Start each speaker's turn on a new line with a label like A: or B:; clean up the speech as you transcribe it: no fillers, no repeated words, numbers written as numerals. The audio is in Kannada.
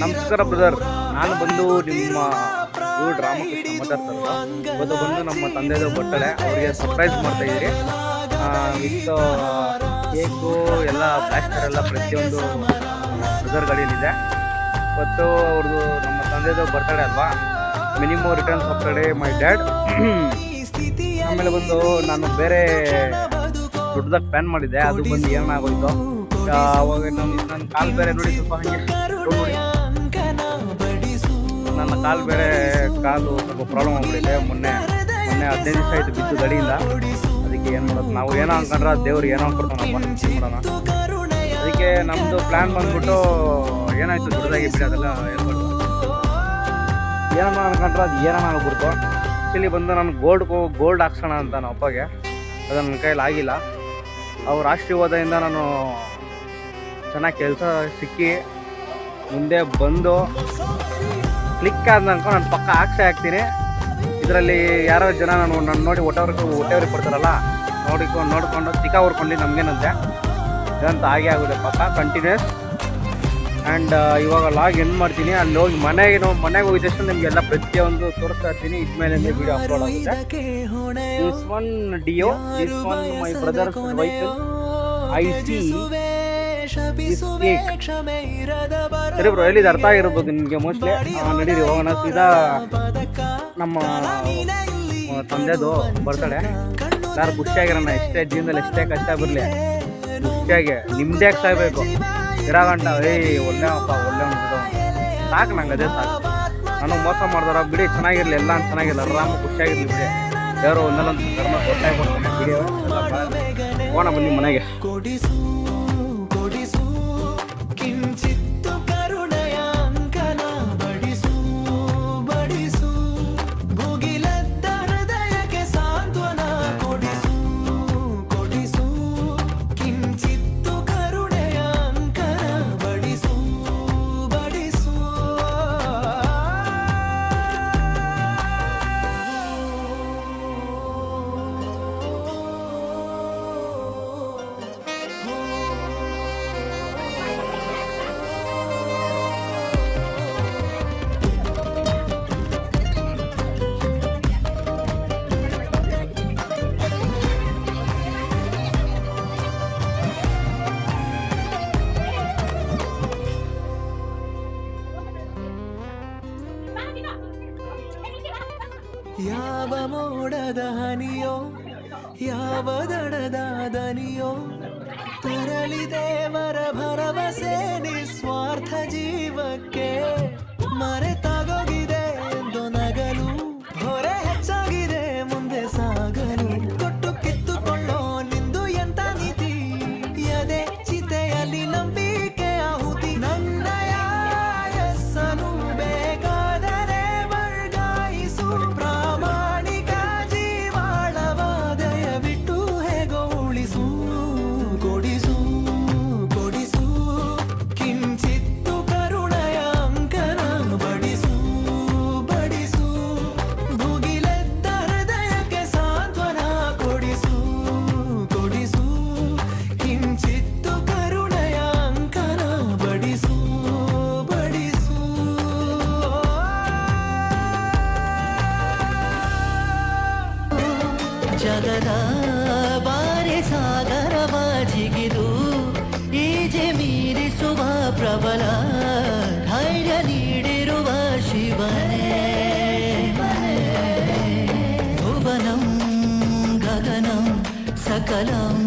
A: ನಮಸ್ಕಾರ ಬ್ರದರ್, ನಾನು ಬಂದು ನಿಮ್ಮ ಇವ್ರು ರಾಮಕೃಷ್ಣ ಮಾತಾಡ್ತಾರೆ. ಇವತ್ತು ಬಂದು ನಮ್ಮ ತಂದೆದು ಬರ್ತಡೆ, ಅವರಿಗೆ ಸರ್ಪ್ರೈಸ್ ಮಾಡ್ತಾ ಇದ್ದೀರಿ. ವಿತ್ ಕೇಕು ಎಲ್ಲ ಬ್ಲಾಸ್ಟರ್ ಎಲ್ಲ ಪ್ರತಿಯೊಂದು ಬ್ರದರ್ ಗಾಡಿಯಲ್ಲಿದೆ. ಇವತ್ತು ಅವ್ರದ್ದು ನಮ್ಮ ತಂದೆದು ಬರ್ತಡೆ ಅಲ್ವಾ, minimum returns birthday my dad. ಆಮೇಲೆ ಬಂದು ನಾನು ಬೇರೆ ದೊಡ್ಡದಾಗಿ ಪ್ಲ್ಯಾನ್ ಮಾಡಿದ್ದೆ, ಅದು ಬಂದು ಏನಾಗೋಯ್ತು. ಅವಾಗ ನನ್ನ ಕಾಲು ಬೇರೆ ನೋಡಿ, ಸ್ವಲ್ಪ ಹಾಗೆ ನೋಡಿ, ನನ್ನ ಕಾಲು ಸ್ವಲ್ಪ ಪ್ರಾಬ್ಲಮ್ ಆಗ್ಬಿಟ್ಟಿದೆ. ಮೊನ್ನೆ 15 ದಿವಸ ಆಯಿತು ಬಿದ್ದು ಗಾಡಿಯಿಂದ. ಅದಕ್ಕೆ ಏನು ಮಾಡೋದು, ನಾವು ಏನೋ ಅನ್ಕೊಂಡ್ರೆ ದೇವ್ರು ಏನೋ ಅನ್ಕೊಡ್ತಾನಪ್ಪ, ಮಾಡೋಣ. ಅದಕ್ಕೆ ನಮ್ಮದು ಪ್ಲ್ಯಾನ್ ಬಂದ್ಬಿಟ್ಟು ಏನಾಯಿತು, ದೊಡ್ಡದಾಗಿ ಬಿಡಿ ಅದೆಲ್ಲ ಹೇಳ್ಕೊಡ್ತು. ಏನೋ ಅನ್ಕೊಂಡ್ರೆ ಅದು ಏನೋ ಆಗ್ಬಿಡ್ತು. ಆ್ಯಕ್ಚುಲಿ ಬಂದು ನಾನು ಗೋಲ್ಡ್ ಹಾಕ್ಸೋಣ ಅಂತ ನಮ್ಮ ಅಪ್ಪಗೆ, ಅದು ನನ್ನ ಕೈಯಲ್ಲಿ ಆಗಿಲ್ಲ. ಅವ್ರ ಆಶೀರ್ವಾದದಿಂದ ನಾನು ಚೆನ್ನಾಗಿ ಕೆಲಸ ಸಿಕ್ಕಿ ಮುಂದೆ ಬಂದು ಕ್ಲಿಕ್ ಆದ ಅನ್ಕೊಂಡು ನಾನು ಪಕ್ಕ ಹಾಕ್ತೀನಿ. ಇದರಲ್ಲಿ ಯಾರೋ ಜನ ನನ್ನ ನೋಡಿ ಹೊಟ್ಟೆವ್ರಿಗೆ ಕೊಡ್ತಾರಲ್ಲ, ನೋಡ್ಕೊಂಡು ಚಿಕ್ಕ ಹುರ್ಕೊಂಡು ನಮಗೇನಂತೆ ಇದಂತ ಹಾಗೆ ಆಗುತ್ತೆ ಪಕ್ಕ ಕಂಟಿನ್ಯೂಸ್. ಆ್ಯಂಡ್ ಇವಾಗ ಲಾಗ್ ಎಂಡ್ ಮಾಡ್ತೀನಿ. ಅಲ್ಲಿ ಹೋಗಿ ಮನೆಗೆ ಹೋಗಿದ ತಕ್ಷಣ ನಿಮಗೆಲ್ಲ ಪ್ರತಿಯೊಂದು ತೋರಿಸ್ತಾ ಇರ್ತೀನಿ. ಇದ್ಮೇಲೆ ವಿಡಿಯೋ ಅಪ್ಲೋಡ್ ಆಗುತ್ತೆ. This one Dio, this one my brother's vehicle. I see ಸರಿ ಬ್ರೋ, ಹೇಳಿದ ಅರ್ಥ ಆಗಿರ್ಬೋದು ನಿಮಗೆ ಮೋಸ್ಟ್ಲಿ. ನಡೀರಿ ಹೋಗೋಣ ಸೀದಾ ನಮ್ಮ ತಂದೆದು ಬರ್ತಡೆ. ಎಲ್ಲರೂ ಖುಷಿಯಾಗಿರೋಣ. ಎಷ್ಟೇ ಜೀವನದಲ್ಲಿ ಎಷ್ಟೇ ಕಷ್ಟ ಬರಲಿ, ಖುಷಿಯಾಗಿ ನಿಮ್ಮದೇ ಸಾಗಬೇಕು. ಇರಾಗಂಟ ಒಳ್ಳೆ ಅನ್ಸುತ್ತೆ ಸಾಕು, ನಂಗೆ ಅದೇ ಸಾಕು. ನಾನು ಮೋಸ ಮಾಡ್ದಾರ ಬಿಡಿ, ಚೆನ್ನಾಗಿರಲಿ, ಎಲ್ಲ ಚೆನ್ನಾಗಿರಲಿ, ಆರಾಮ ಖುಷಿಯಾಗಿರಲಿ ಬಿಡಿ. ಯಾರೋ ಒಂದೊಂದು ಕರ್ಮ ಕೊಟ್ಟಾಗಿ ಕೊಡ್ತಾನೆ ಬಿಡಿ. ಹೋಗೋಣ ಬನ್ನಿ ಮನೆಗೆ.
B: ಯಾವ ಮೋಡದ ಹನಿಯೋ, ಯಾವ ದಡದ ದನಿಯೋ, ತರಳಿ ದೇವರ ಭರವಸೆ ನಿಸ್ವಾರ್ಥ ಜೀವಕ್ಕೆ. ಮರೆತಾಗೋಗಿದೆ ಎಂದು ನಗಲು, ಹೊರೆ ಹೆಚ್ಚಾಗಿದೆ ಮುಂದೆ ಸಾಗಲು. ಕೊಟ್ಟು ಕಿತ್ತುಕೊಳ್ಳೋ ನಿಂದು ಎಂತ ನೀತಿ, ಎದೆ ಚಿತೆಯಲ್ಲಿ ನಂಬಿಕೆ ಆಹುತಿ. ನನ್ನಯ ಯಸ್ಸನು ಬೇಕಾದರೆ ವರ್ಗಾಯಿಸು, ಪ್ರಾಮಾಣಿಕ ಜೀವಾಳವಾದಯ ಬಿಟ್ಟು ಹೇಗೋ ಉಳಿಸು. ಕೊಡಿಸು ಕೊಡಿಸು ಕಿಂಚಿತ್ತು ಕರುಣಯ ಅಂಕನ ಬಡಿಸು ಬಡಿಸು. ಭುಗಿಲೆದ್ದ ಹೃದಯಕ್ಕೆ ಸಾಂತ್ವನ ಕೊಡಿಸು ಕೊಡಿಸು. ಕಿಂಚಿತ್ತು ಕರುಣಯ ಅಂಕನ ಬಡಿಸು ಬಡಿಸು. ಜಗದ ಬಾರಿ ಸಾಗರವ ಜಿಗಿದು ಈಜೆ ಮೀರಿಸುವ ಪ್ರಬಲ ಧೈರ್ಯ ನೀಡಿರುವ ಶಿವನೇ. ಭುವನಂ ಗಗನಂ ಸಕಲಂ